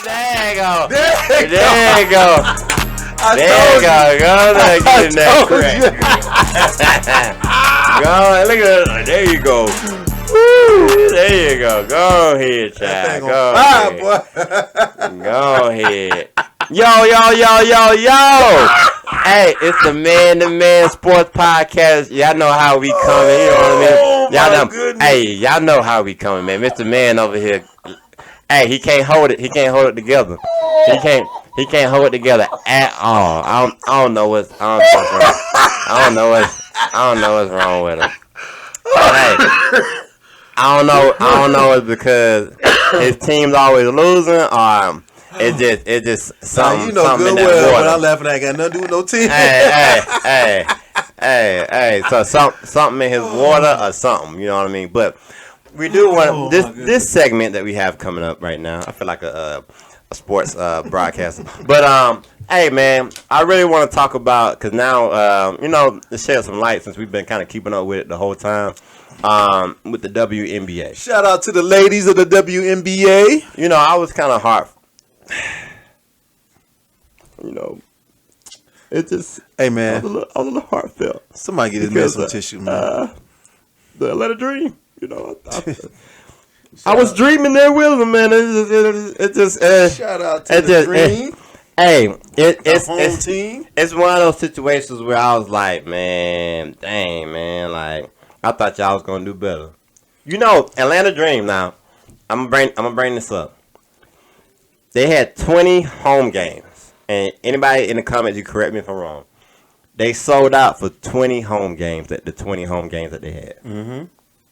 There you go. There you go. There you go. Go there, get in that crack. Go, look at that. There you go. Woo, there you go. Go ahead, child. Go ahead. Yo. Hey, it's the Man to Man Sports Podcast. Y'all know how we coming. You know what I mean? Y'all know. Hey, y'all know how we coming, man. Mr. Man over here. Hey, he can't hold it. He can't hold it together. He can't hold it together at all. I don't know what's wrong. I don't know what's wrong with him. But hey, I don't know it's because his team's always losing or it's just something. You know something good in that well water. when I'm laughing, I ain't got nothing to do with no team. Hey. So something in his water or something. You know what I mean? But we do want this segment that we have coming up right now. I feel like a sports broadcaster. But hey man, I really want to talk about because now to shed some light since we've been kind of keeping up with it the whole time. With the WNBA. Shout out to the ladies of the WNBA. You know, I was kind of hard. It just. Hey man, I was a little heartfelt. Somebody get his man some tissue, man. The Atlanta Dream. I was dreaming there with him, man. It just shout out to the Dream. It's home team. It's one of those situations where I was like, man, dang, man, like I thought y'all was gonna do better. Atlanta Dream. Now, I'm gonna bring this up. They had 20 home games, and anybody in the comments, you correct me if I'm wrong. They sold out for 20 home games at the 20 home games that they had. Mm-hmm.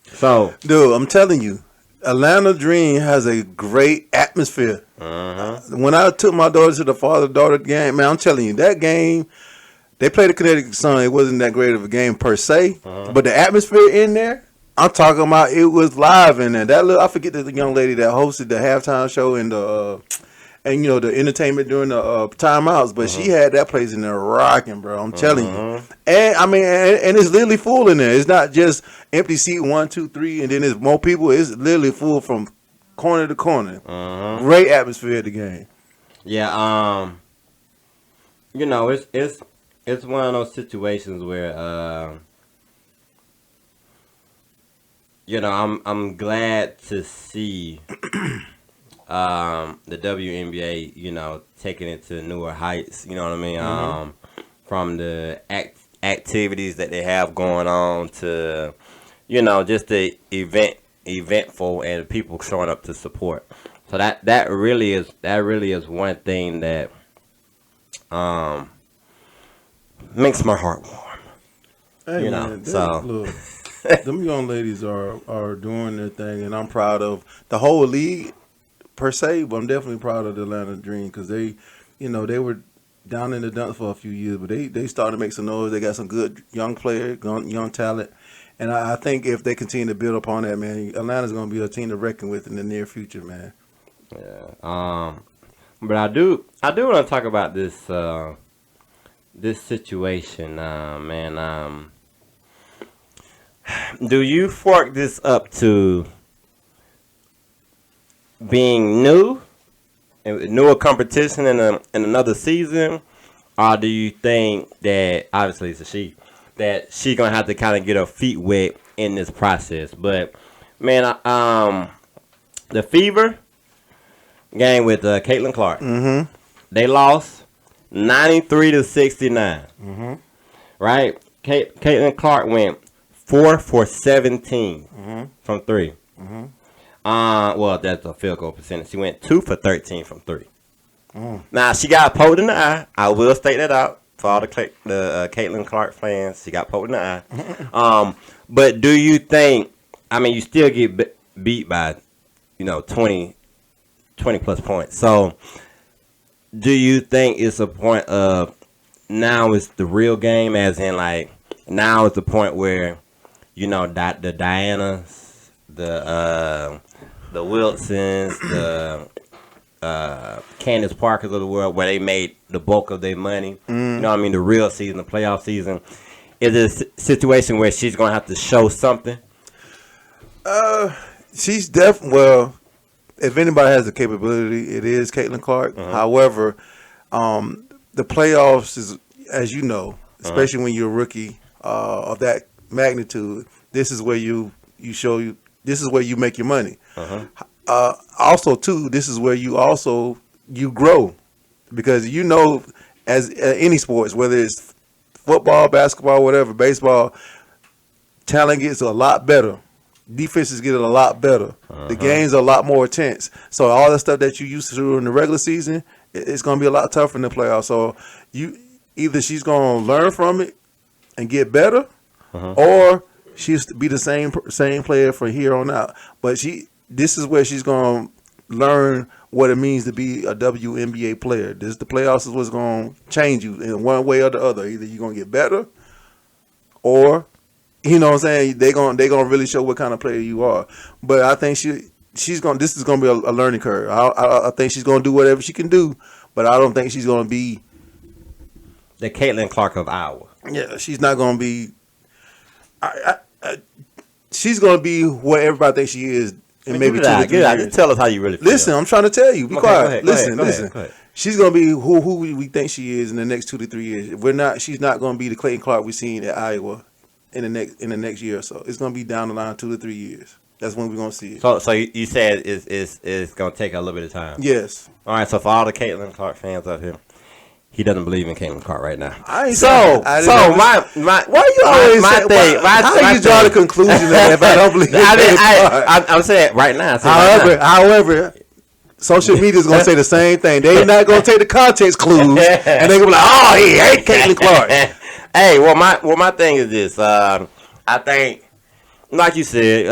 So, dude, I'm telling you, Atlanta Dream has a great atmosphere. Mm-hmm. When I took my daughter to the father-daughter game, man, I'm telling you, that game, they played the Connecticut Sun. It wasn't that great of a game per se, but the atmosphere in there, I'm talking about, it was live in there. I forget the young lady that hosted the halftime show and the entertainment during the timeouts, but she had that place in there rocking, bro. I'm telling you. And I mean, and it's literally full in there. It's not just empty seat 1, 2, 3, and then there's more people. It's literally full from corner to corner. Great atmosphere at the game. Yeah, it's one of those situations where I'm glad to see the WNBA, taking it to newer heights, you know what I mean? From the activities that they have going on to, just the eventful and people showing up to support. So that really is one thing that makes my heart warm. Hey, man, look, them young ladies are doing their thing, and I'm proud of the whole league per se, but I'm definitely proud of the Atlanta Dream because they were down in the dumps for a few years, but they started to make some noise. They got some good young players, young talent, and I think if they continue to build upon that, man, Atlanta's going to be a team to reckon with in the near future, man. Yeah. But I do want to talk about this this situation, man. Do you fork this up to being newer competition in another season, or do you think that obviously it's a she that she gonna have to kind of get her feet wet in this process? But man, the Fever game with Caitlin Clark, they lost 93-69. Right, Caitlin Clark went 4 for 17 from 3. Well, that's a field goal percentage. She went 2 for 13 from 3. Now, she got poked in the eye. I will state that out for all the Caitlin Clark fans. She got poked in the eye. But do you think, you still get beat by, 20 plus points. So, do you think it's a point of now it's the real game, as in, like, now it's the point where, the Dianas, the Wilsons, the Candace Parkers of the world, where they made the bulk of their money. The real season, the playoff season. Is it a situation where she's going to have to show something? She's definitely, if anybody has the capability, it is Caitlin Clark. However, the playoffs is, as you know, especially when you're a rookie of that magnitude. This is where this is where you make your money. Also, too, this is where you grow, because as any sports, whether it's football, basketball, whatever, baseball, talent gets a lot better. Defenses get a lot better. The games are a lot more intense. So all the stuff that you used to do in the regular season, it's going to be a lot tougher in the playoffs. So either she's going to learn from it and get better, or she's be the same player from here on out. But this is where she's going to learn what it means to be a WNBA player. The playoffs is what's going to change you in one way or the other. Either you're going to get better, or you know what I'm saying, they gonna really show what kind of player you are. But I think she's gonna. This is gonna be a learning curve. I think she's gonna do whatever she can do, but I don't think she's gonna be the Caitlin Clark of Iowa. Yeah, she's not gonna be. She's gonna be what everybody thinks she is, and maybe 2 to 3 years. Just tell us how you really feel. Listen, I'm trying to tell you. Be quiet. Go Listen. ahead. She's gonna be who we think she is in the next 2 to 3 years. She's not gonna be the Clayton Clark we've seen at Iowa in the next year or so. It's gonna be down the line 2 to 3 years. That's when we're gonna see it. So you said it's gonna take a little bit of time. Yes. All right. So for all the Caitlin Clark fans out here, he doesn't believe in Caitlin Clark right now. I ain't my why you always my say, thing? How you draw the conclusion that if I don't believe in I'm saying right now. However, social media is gonna say the same thing. They're not gonna take the context clues, and they're gonna be like, "Oh, he ain't Caitlin Clark." Hey, my thing is this. I think, like you said,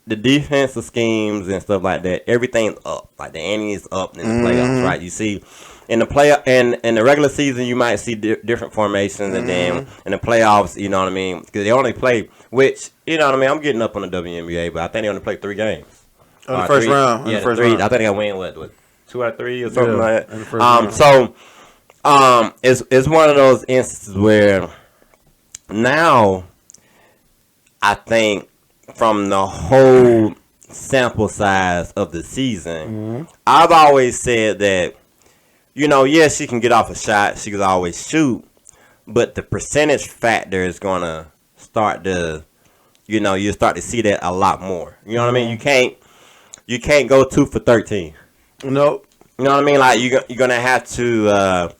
the defensive schemes and stuff like that, everything's up. Like the ante is up in the playoffs, right? You see, in the regular season, you might see different formations, and then in the playoffs, you know what I mean? Because they only play, which, you know what I mean? I'm getting up on the WNBA, but I think they only play 3 games. On the first round. Yeah, first three. round. I think I win what 2 out of 3 or something like that. In the first round. So. It's one of those instances where now I think from the whole sample size of the season, I've always said that, yes, she can get off a shot, she can always shoot, but the percentage factor is gonna start to, you start to see that a lot more. You know what I mean? You can't go 2 for 13. Nope. You know what I mean? Like you're gonna have to.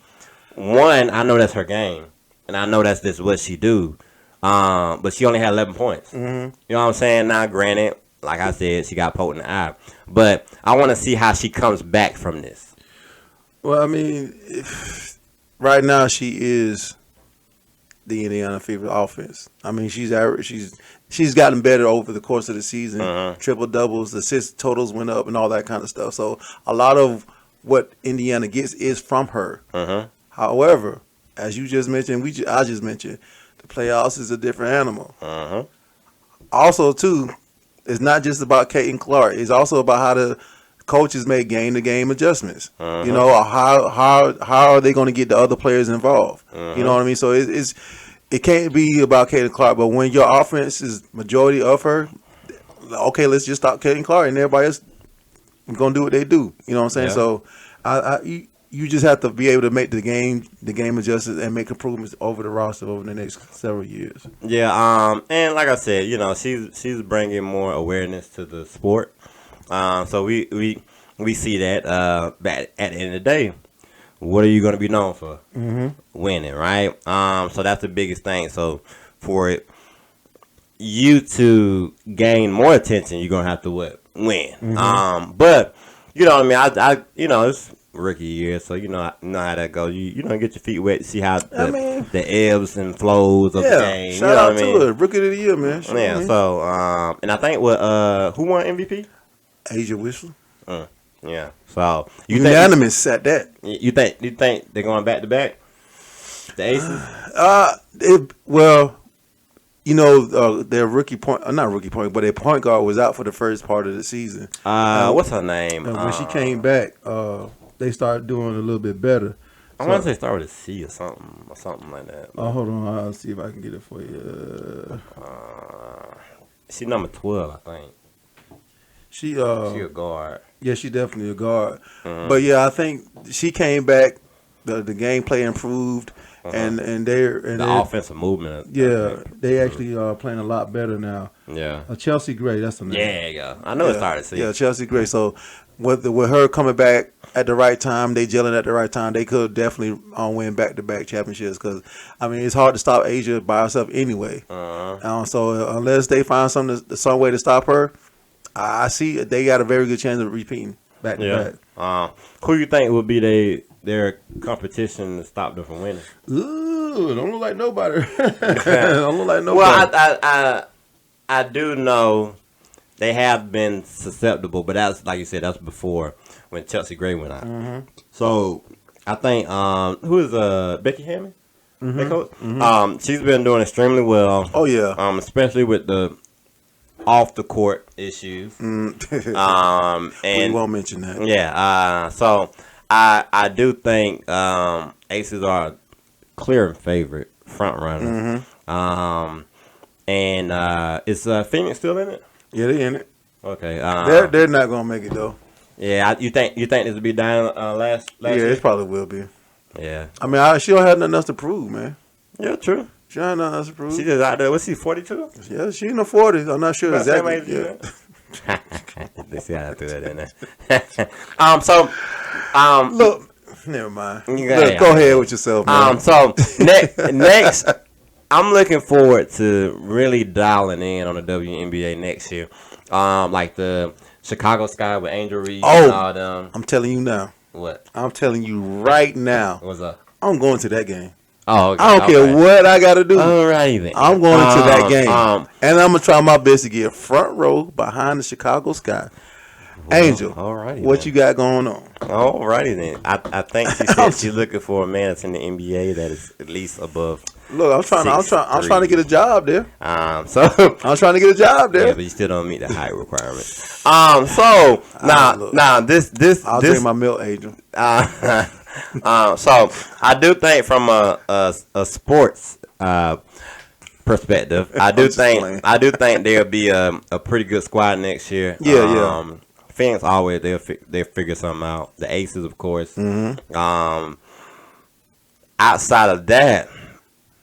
One, I know that's her game, and I know that's just what she do. But she only had 11 points. You know what I'm saying? Now, granted, like I said, she got poked in the eye. But I want to see how she comes back from this. Well, I mean, right now she is the Indiana Fever offense. I mean, she's gotten better over the course of the season. Triple doubles, assist totals went up, and all that kind of stuff. So a lot of what Indiana gets is from her. However, as you just mentioned, I just mentioned, the playoffs is a different animal. Also, too, it's not just about Caitlin Clark. It's also about how the coaches make game-to-game adjustments. How are they going to get the other players involved? You know what I mean? So it can't be about Caitlin Clark. But when your offense is majority of her, okay, let's just stop Caitlin Clark, and everybody else going to do what they do. You know what I'm saying? Yeah. So you just have to be able to make the game adjustments and make improvements over the roster over the next several years. Yeah, and like I said, she's bringing more awareness to the sport. So we see that. But at the end of the day, what are you going to be known for? Winning, right? So that's the biggest thing. So for you to gain more attention, you're going to have to win. But you know what I mean? It's rookie year, so you know how that goes. You don't get your feet wet to see how the ebbs and flows of the game. Shout out to it, rookie of the year, man. So and I think who won MVP? Asia Whistler. Yeah. So unanimous at that. You think they're going back to back? The Aces? Their not rookie point, but their point guard was out for the first part of the season. What's her name? When she came back, they started doing a little bit better. I want to say start with a C or something like that. Hold on, I'll see if I can get it for you. She's number 12, I think. She She a guard. yeah, she definitely a guard. But yeah, I think she came back. The gameplay improved, and The offensive movement. yeah, they actually are playing a lot better now. Yeah. Chelsea Gray, that's the name. Yeah, yeah. I know it started season. Yeah, Chelsea Gray. So with her coming back at the right time, they gelling at the right time. They could definitely win back-to-back championships because I mean it's hard to stop Asia by herself anyway. So unless they find some way to stop her, I see they got a very good chance of repeating back to back. Who you think would be their competition to stop them from winning? Ooh, don't look like nobody. Don't look like nobody. Well, I do know they have been susceptible, but that's like you said, that's before when Chelsea Gray went out. So I think who is Becky Hammond? Head coach? She's been doing extremely well. Oh yeah. Especially with the off the court issues. And we won't mention that. Yeah. So I do think Aces are clear favorite front runner. And is Phoenix still in it? Yeah, they in it. Okay. They're not gonna make it though. Yeah, you think this will be down last Yeah, year? it probably will be. Yeah. I mean, she don't have nothing else to prove, man. Yeah, true. She don't have nothing else to prove. She just out there. What's she, 42? Yeah, she in the 40s. I'm not sure About the same exactly. age Yeah. They see how I threw that in there. So, Look, never mind. Yeah, Go ahead with yourself, man. So next, I'm looking forward to really dialing in on the WNBA next year. Like the Chicago Sky with Angel Reese and all them. I'm telling you now. What? I'm telling you right now. What's up? I'm going to that game. Oh, okay. I don't care what I got to do. Alrighty then. I'm going to that game. And I'm going to try my best to get front row behind the Chicago Sky. Well, Angel, alrighty what then. you got going on? Alrighty then. I think she said she's looking for a man that's in the NBA that is at least above. Look, I'm trying to get a job there. So I'm trying to get a job there. Yeah, but you still don't meet the height requirement. So now this I'll take my milk, Angel. So I do think from a sports perspective, I do think there'll be a pretty good squad next year. Yeah. Phoenix always they'll figure something out. The Aces, of course. Outside of that,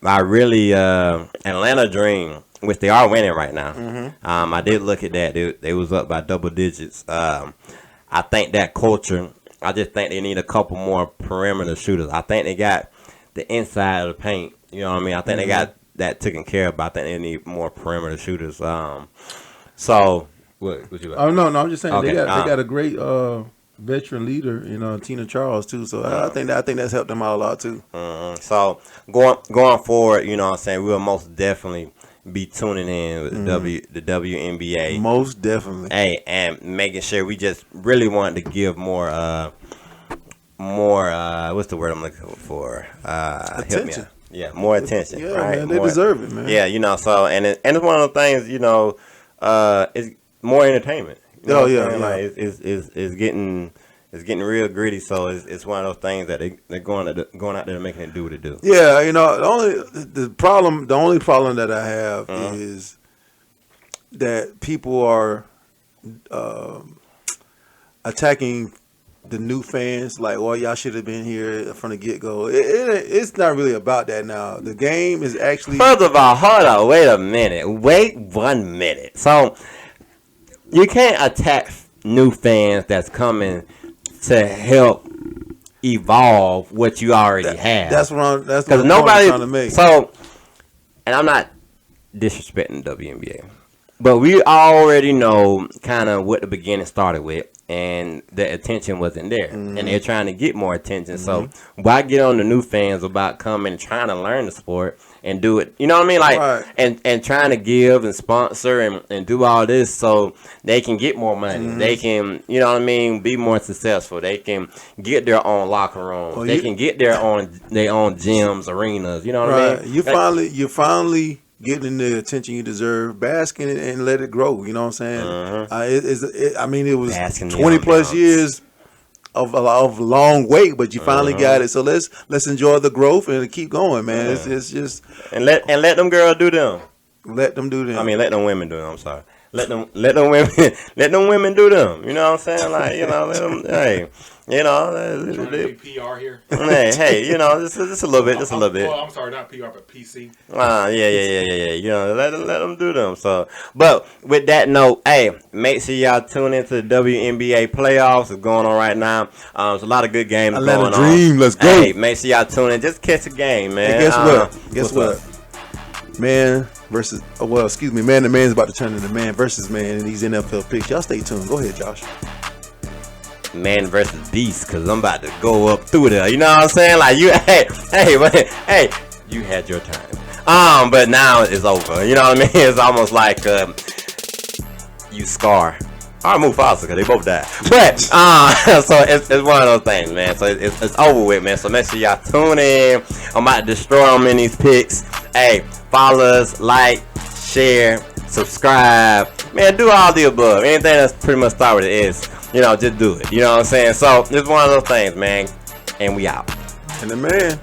I really Atlanta Dream, which they are winning right now. I did look at that. They was up by double digits. I think that culture. I just think they need a couple more perimeter shooters. I think they got the inside of the paint. You know what I mean? I think they got that taken care of, but I think they need more perimeter shooters. So what you got? Oh no, I'm just saying Okay, they got a great veteran leader in Tina Charles too. So I think that's helped them out a lot too. So going forward, you know what I'm saying, we'll most definitely be tuning in with the WNBA. Most definitely. Hey, and making sure we just really wanted to give more what's the word I'm looking for? Help me Attention. out. Yeah, more attention. Yeah, right? man, they deserve it, man. Yeah, so and it's one of the things, it's more entertainment. You know what I'm saying? Like it's getting real gritty, so it's one of those things that they're going out there and making it do what it do. Yeah, the only problem that I have is that people are attacking the new fans, like, well, y'all should have been here from the get-go. It's not really about that now. The game is actually... First of all, hold on, wait a minute. Wait 1 minute. So, you can't attack new fans that's coming to help evolve what you already have. That's what I'm trying to make. So, and I'm not disrespecting WNBA, but we already know kind of what the beginning started with, and the attention wasn't there, and they're trying to get more attention. So why get on the new fans about coming and trying to learn the sport and do it? You know what I mean? Like, right. and trying to give and sponsor and do all this so they can get more money. They can, you know what I mean, be more successful. They can get their own locker rooms. They can get their own gyms, arenas. You know what I mean? You finally getting the attention you deserve, bask in it and let it grow. You know what I'm saying? It was Basking 20 plus years of long wait, but you finally got it. So let's enjoy the growth and keep going, man. It's just and let them girls do them. Let them do them. I mean, let them women do them. I'm sorry. let them women do them. You know what I'm saying? Like, you know, let them. Hey, you know, trying to be PR here. hey, you know, just a little bit, Well, I'm sorry, not PR, but PC. Yeah. You know, let them do them. So, but with that note, hey, make sure y'all tune into the WNBA playoffs. It's going on right now. There's a lot of good games Atlanta going Dream, on. let's go. Hey, make sure y'all tune in. Just catch a game, man. And guess what? Man versus, man to man is about to turn into man versus man in these NFL picks. Y'all stay tuned. Go ahead, Josh. Man versus beast, because I'm about to go up through there. You know what I'm saying? Like, you, hey, you had your time. But now it's over. You know what I mean? It's almost like you Scar. Or Mufasa, because they both died. But, so it's one of those things, man. So it's over with, man. So make sure y'all tune in. I'm about to destroy them in these picks. Hey, follow us, like, share, subscribe. Man, do all the above. Anything that's pretty much start with an S. You know, just do it. You know what I'm saying? So, it's one of those things, man. And we out. And the man.